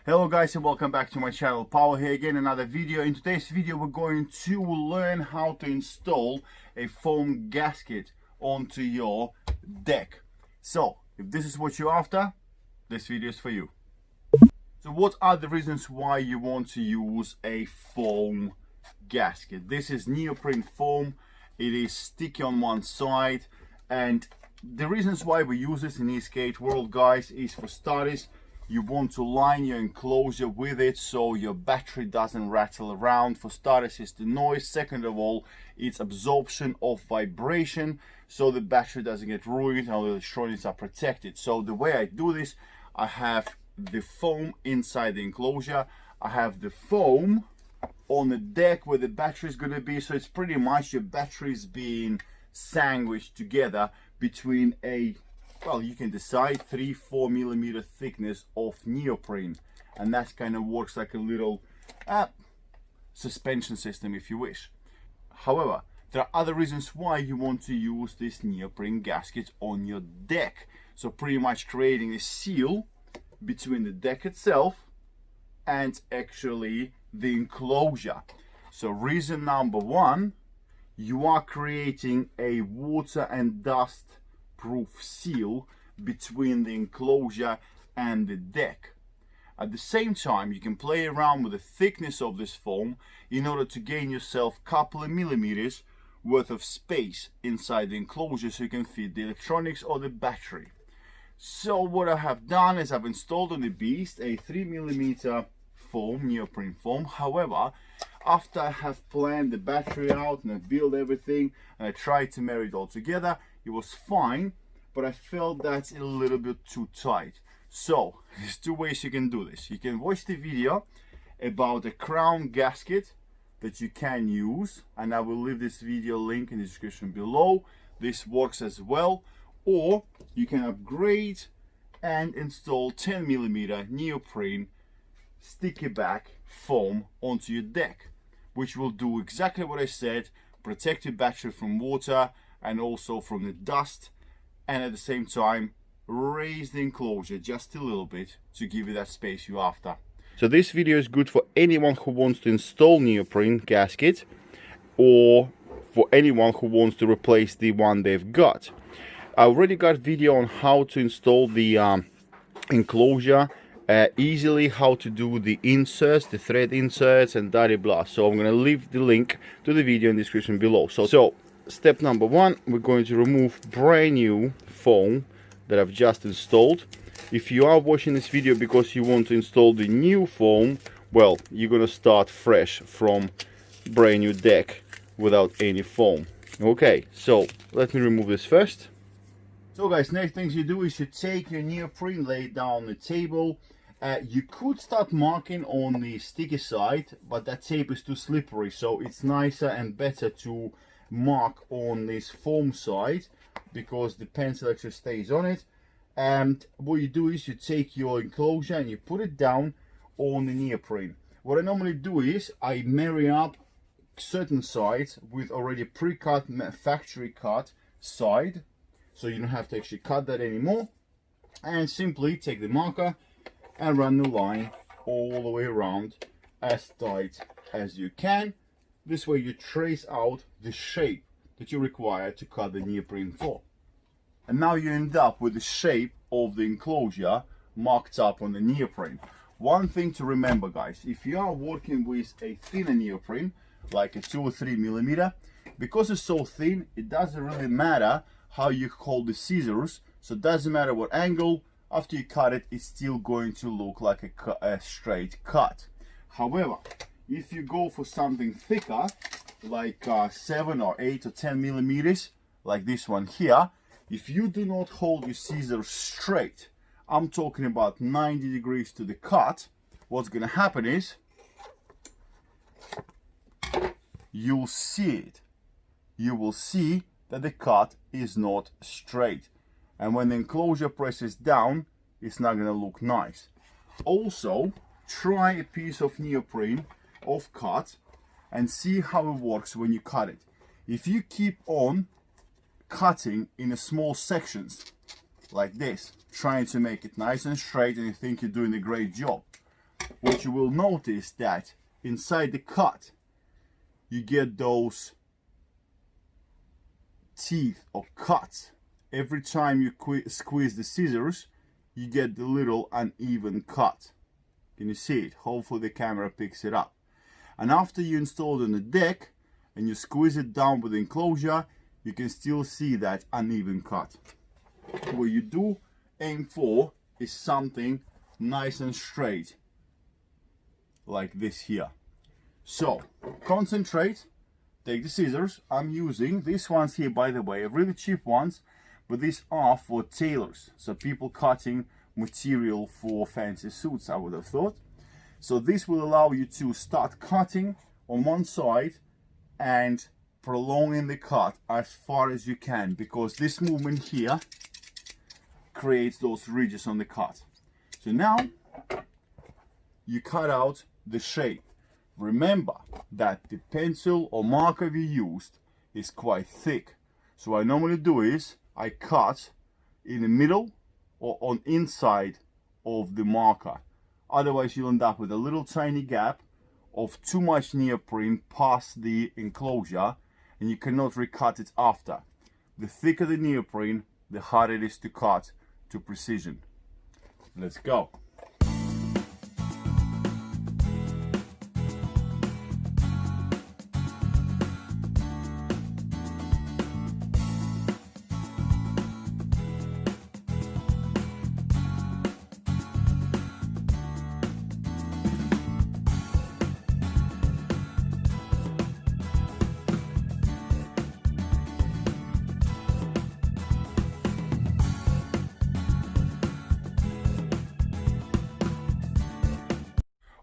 Hello guys and welcome back to my channel. Power here again, another video. In today's video we're going to learn how to install a foam gasket onto your deck. So if this is what you're after, this video is for you. So what are the reasons why you want to use a foam gasket? This is neoprene foam. It is sticky on one side, and the reasons why we use this in the skate world, guys, is for starters, you want to line your enclosure with it so your battery doesn't rattle around. For starters, it's the noise. Second of all, it's absorption of vibration so the battery doesn't get ruined and all the electronics are protected. So the way I do this, I have the foam inside the enclosure. I have the foam on the deck where the battery is going to be. So it's pretty much your battery is being sandwiched together between a, well, you can decide 3-4 millimeter thickness of neoprene, and that kind of works like a little suspension system if you wish. However, there are other reasons why you want to use this neoprene gasket on your deck. So pretty much creating a seal between the deck itself and actually the enclosure. So reason number one, you are creating a water and dust proof seal between the enclosure and the deck. At the same time, you can play around with the thickness of this foam in order to gain yourself a couple of millimeters worth of space inside the enclosure so you can fit the electronics or the battery. So what I have done is I've installed on the beast a 3 millimeter foam, neoprene foam. However, after I have planned the battery out and I built everything and I tried to marry it all together, it was fine, but I felt that's a little bit too tight. So there's two ways you can do this. You can watch the video about a crown gasket that you can use, and I will leave this video link in the description below. This works as well. Or you can upgrade and install 10 millimeter neoprene sticky back foam onto your deck, which will do exactly what I said, protect your battery from water and also from the dust, and at the same time raise the enclosure just a little bit to give you that space you're after. So this video is good for anyone who wants to install neoprene gasket or for anyone who wants to replace the one they've got. I already got video on how to install the enclosure easily, how to do the inserts, the thread inserts and blah. So I'm going to leave the link to the video in the description below. So step number one, we're going to remove brand new foam that I've just installed. If you are watching this video because you want to install the new foam, well, you're going to start fresh from brand new deck without any foam. Okay, so let me remove this first. So guys, next things you do is you take your neoprene, lay it down on the table. You could start marking on the sticky side, but that tape is too slippery, so it's nicer and better to mark on this foam side because the pencil actually stays on it. And what you do is you take your enclosure and you put it down on the neoprene. What I normally do is I marry up certain sides with already pre-cut factory cut side, so you don't have to actually cut that anymore, and simply take the marker and run the line all the way around as tight as you can. This way you trace out the shape that you require to cut the neoprene for. And now you end up with the shape of the enclosure marked up on the neoprene. One thing to remember, guys, if you are working with a thinner neoprene, like a 2 or 3 millimeter, because it's so thin, it doesn't really matter how you hold the scissors. So it doesn't matter what angle, after you cut it, it's still going to look like a straight cut. However, if you go for something thicker, like 7 or 8 or 10 millimeters, like this one here, if you do not hold your scissors straight, I'm talking about 90 degrees to the cut, what's going to happen is you'll see it. You will see that the cut is not straight. And when the enclosure presses down, it's not going to look nice. Also, try a piece of neoprene off cut and see how it works when you cut it. If you keep on cutting in small sections like this, trying to make it nice and straight, and you think you're doing a great job, what you will notice that inside the cut you get those teeth or cuts. Every time you squeeze the scissors, you get the little uneven cut. Can you see it? Hopefully the camera picks it up. And after you install it on the deck and you squeeze it down with the enclosure, you can still see that uneven cut. What you do aim for is something nice and straight, like this here. So concentrate, take the scissors. I'm using these ones here, by the way, really cheap ones, but these are for tailors, so people cutting material for fancy suits, I would have thought. So this will allow you to start cutting on one side and prolonging the cut as far as you can, because this movement here creates those ridges on the cut. So now you cut out the shape. Remember that the pencil or marker you used is quite thick. So what I normally do is I cut in the middle or on inside of the marker. Otherwise you'll end up with a little tiny gap of too much neoprene past the enclosure, and you cannot recut it after. The thicker the neoprene, the harder it is to cut to precision. Let's go.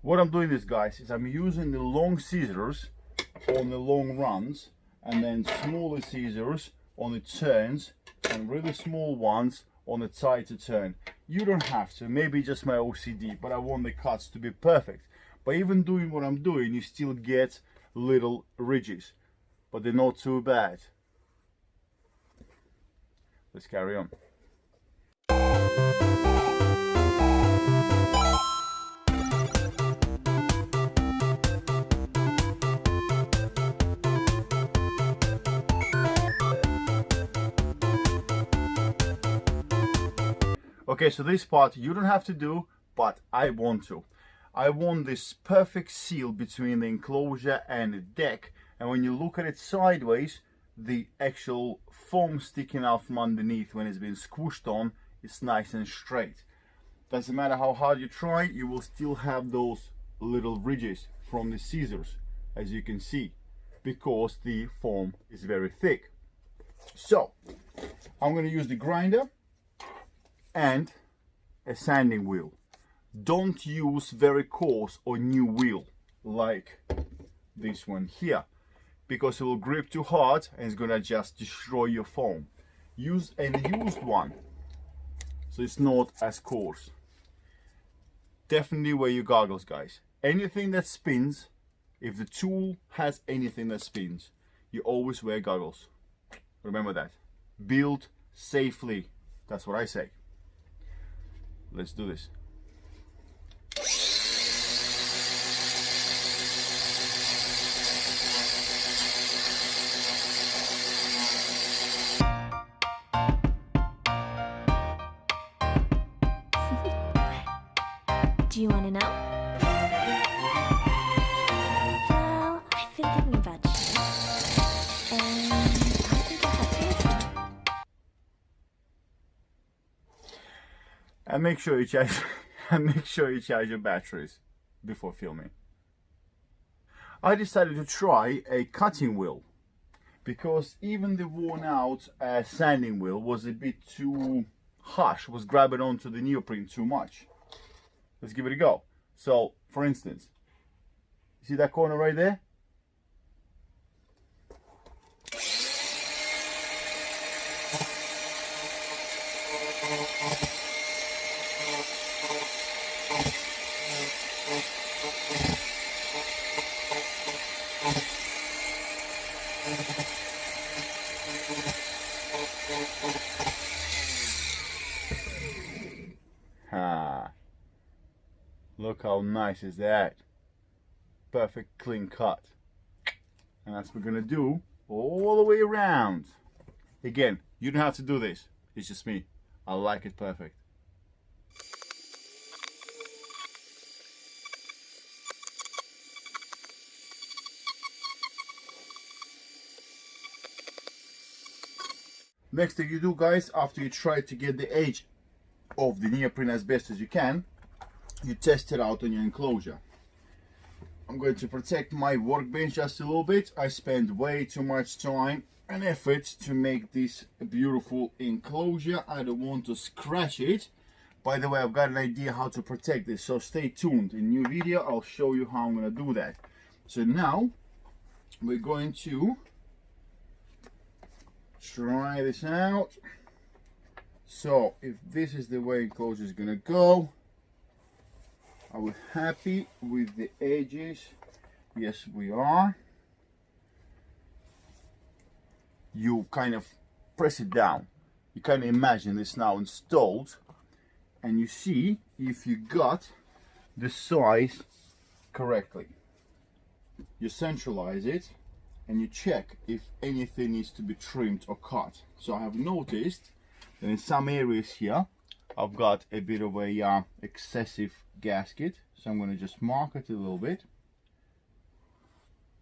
What I'm doing this, guys, is I'm using the long scissors on the long runs and then smaller scissors on the turns and really small ones on the tighter turn. You don't have to, maybe just my OCD, but I want the cuts to be perfect. But even doing what I'm doing, you still get little ridges, but they're not too bad. Let's carry on. Okay, so this part you don't have to do, but I want to. I want this perfect seal between the enclosure and the deck, and when you look at it sideways, the actual foam sticking out from underneath when it's been squished on is nice and straight. Doesn't matter how hard you try, you will still have those little ridges from the scissors, as you can see, because the foam is very thick. So I'm going to use the grinder and a sanding wheel. Don't use very coarse or new wheel like this one here, because it will grip too hard and it's gonna just destroy your foam. Use a used one so it's not as coarse. Definitely wear your goggles, guys. Anything that spins, if the tool has anything that spins, you always wear goggles. Remember that. Build safely, that's what I say. Let's do this. Do you want to know? Well, I've been thinking about you. And I think I have answer. And make sure you charge your batteries before filming. I decided to try a cutting wheel because even the worn out sanding wheel was a bit too harsh, was grabbing onto the neoprene too much. Let's give it a go. So, for instance, see that corner right there? Look how nice is that? Perfect clean cut. And that's what we're gonna do all the way around. Again, you don't have to do this. It's just me. I like it perfect. Next thing you do, guys, after you try to get the edge of the neoprene as best as you can, you test it out on your enclosure. I'm going to protect my workbench just a little bit. I spent way too much time and effort to make this a beautiful enclosure. I don't want to scratch it. By the way, I've got an idea how to protect this, so stay tuned. In new video, I'll show you how I'm going to do that. So now we're going to try this out. So if this is the way enclosure is gonna go, are we happy with the edges? Yes, we are. You kind of press it down. You kind of imagine this now installed, and you see if you got the size correctly. You centralize it and you check if anything needs to be trimmed or cut. So I have noticed that in some areas here I've got a bit of a excessive gasket, so I'm going to just mark it a little bit,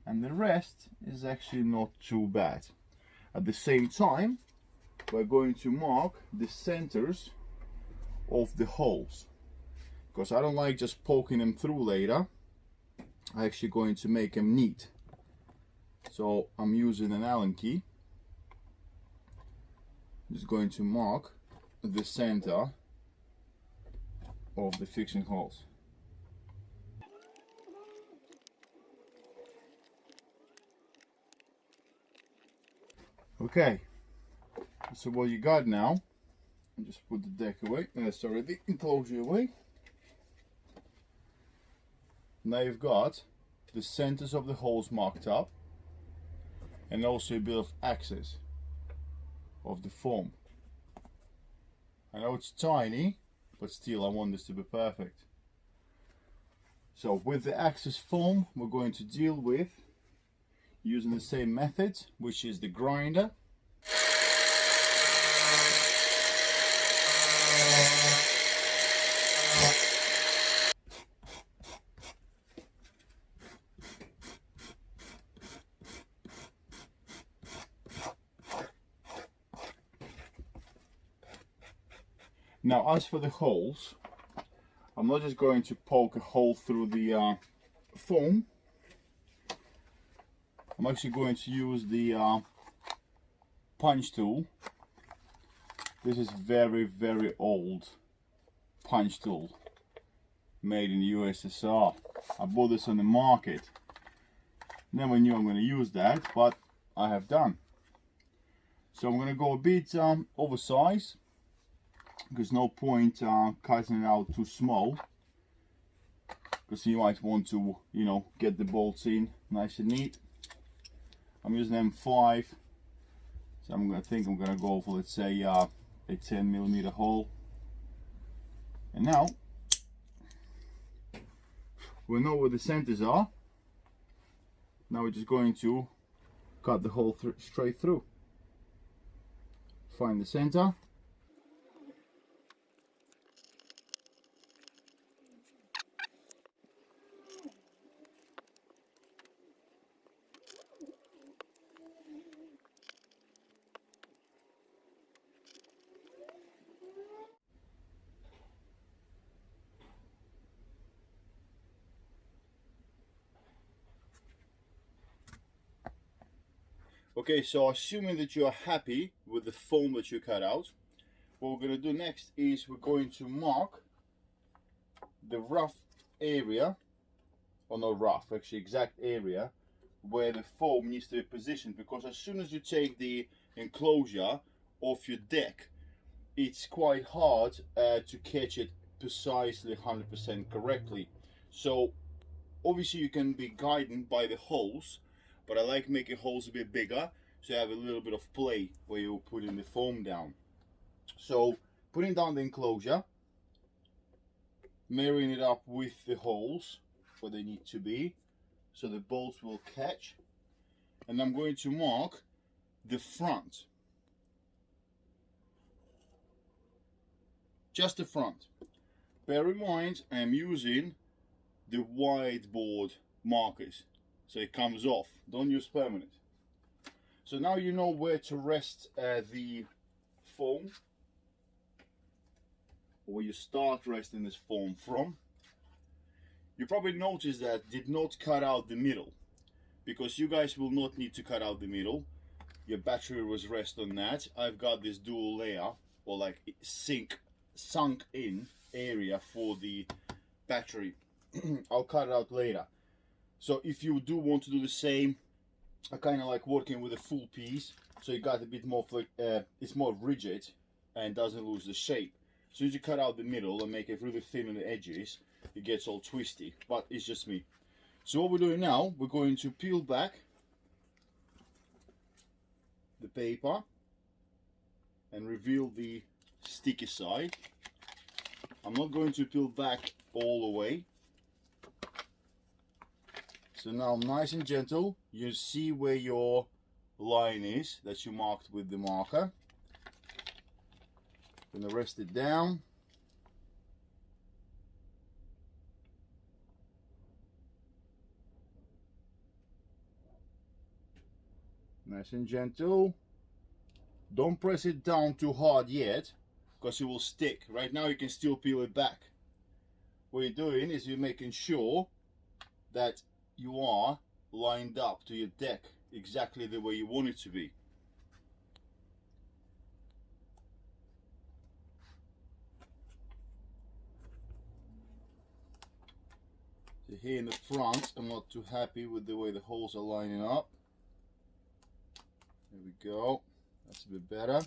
and the rest is actually not too bad. At the same time, we're going to mark the centers of the holes, because I don't like just poking them through later. I'm actually going to make them neat. So I'm using an Allen key. Just going to mark the center of the fixing holes. Okay, so what you got now, I'll just put the deck away, sorry, the enclosure away. Now you've got the centers of the holes marked up, and also a bit of access of the foam. I know it's tiny, but still I want this to be perfect. So with the access foam, we're going to deal with using the same method, which is the grinder. Now, as for the holes, I'm not just going to poke a hole through the foam. I'm actually going to use the punch tool. This is very old punch tool, made in the USSR. I bought this on the market. Never knew I'm going to use that, but I have done. So I'm going to go a bit oversized, because no point cutting it out too small, because you might want to, you know, get the bolts in nice and neat. I'm using M5, so I'm going to go for, let's say, a 10mm hole. And now we know where the centers are. Now we're just going to cut the hole straight through. Find the center. Okay, so assuming that you are happy with the foam that you cut out, what we're going to do next is we're going to mark the rough area, or not rough, actually exact area where the foam needs to be positioned, because as soon as you take the enclosure off your deck, it's quite hard to catch it precisely 100% correctly. So obviously you can be guided by the holes, but I like making holes a bit bigger, so you have a little bit of play where you're putting the foam down. So putting down the enclosure, marrying it up with the holes where they need to be, so the bolts will catch. And I'm going to mark the front, just the front. Bear in mind, I'm using the whiteboard markers, so it comes off. Don't use permanent. So now you know where to rest the foam, or where you start resting this foam from. You probably noticed that I did not cut out the middle, because you guys will not need to cut out the middle. Your battery was rest on that. I've got this dual layer, or like sunk in area for the battery. I'll cut it out later. So if you do want to do the same, I kind of like working with a full piece, so you got a bit more it's more rigid and doesn't lose the shape. So as you cut out the middle and make it really thin on the edges, it gets all twisty, but it's just me. So what we're doing now, we're going to peel back the paper and reveal the sticky side. I'm not going to peel back all the way. So now nice and gentle, you see where your line is that you marked with the marker. Gonna rest it down. Nice and gentle. Don't press it down too hard yet, because it will stick. Right now you can still peel it back. What you're doing is you're making sure that you are lined up to your deck exactly the way you want it to be. So here in the front, I'm not too happy with the way the holes are lining up. There we go, that's a bit better.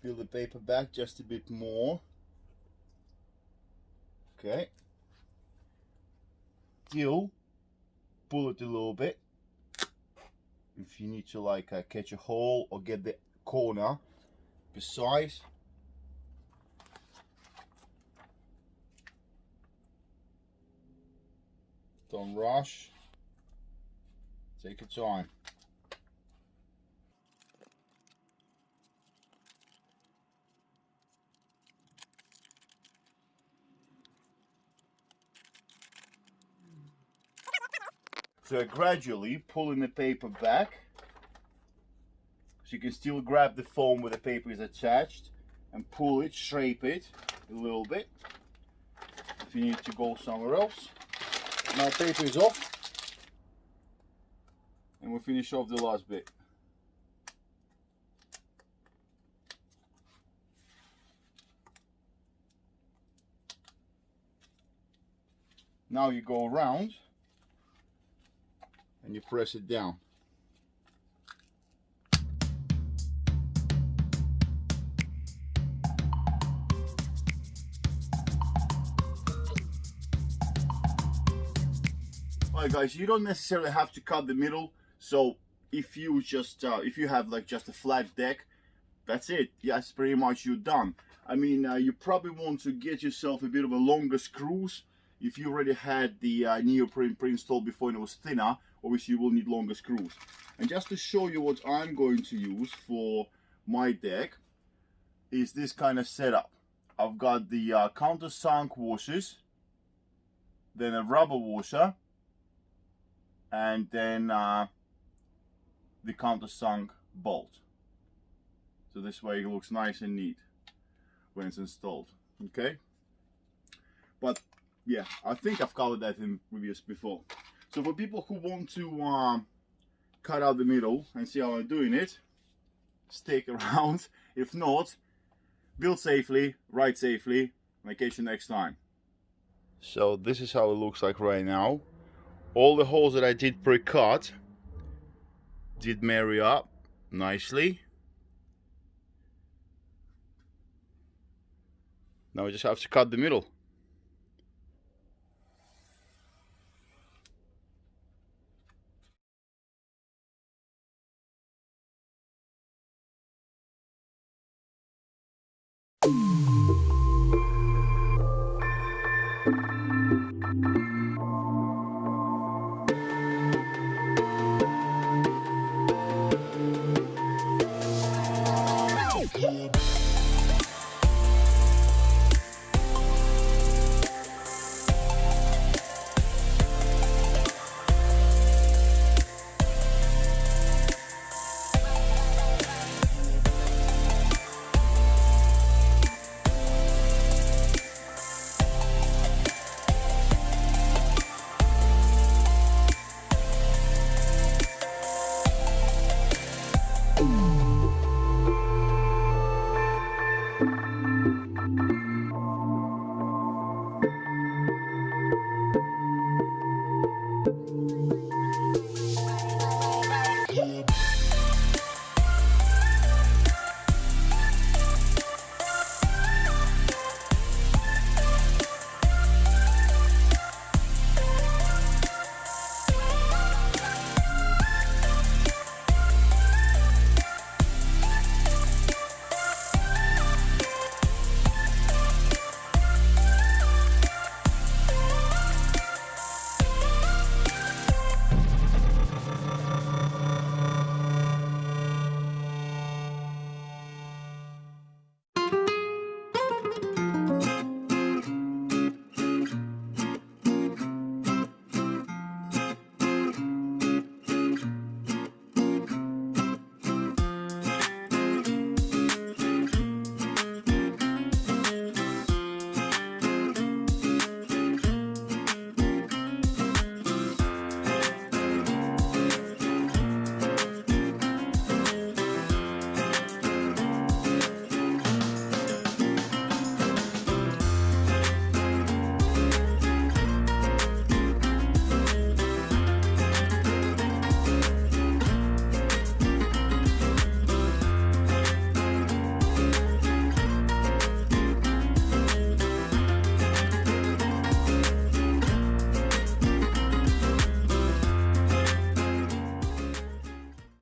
Peel the paper back just a bit more. Okay. Still pull it a little bit if you need to like catch a hole or get the corner precise. Don't rush, take your time. So gradually pulling the paper back, so you can still grab the foam where the paper is attached and pull it, shape it a little bit if you need to go somewhere else. Now paper is off and we'll finish off the last bit. Now you go around and you press it down. Alright guys, you don't necessarily have to cut the middle, so if you just if you have like just a flat deck, that's it. Yeah, it's pretty much you're done. I mean, you probably want to get yourself a bit of a longer screws. If you already had the neoprene pre-installed before and it was thinner, obviously you will need longer screws. And just to show you what I'm going to use for my deck is this kind of setup. I've got the countersunk washers, then a rubber washer, and then the countersunk bolt. So this way it looks nice and neat when it's installed. Okay, but yeah, I think I've covered that in reviews before. So for people who want to cut out the middle and see how I'm doing it, stick around. If not, build safely, ride safely, and I'll catch you next time. So this is how it looks like right now. All the holes that I did pre-cut did marry up nicely. Now we just have to cut the middle.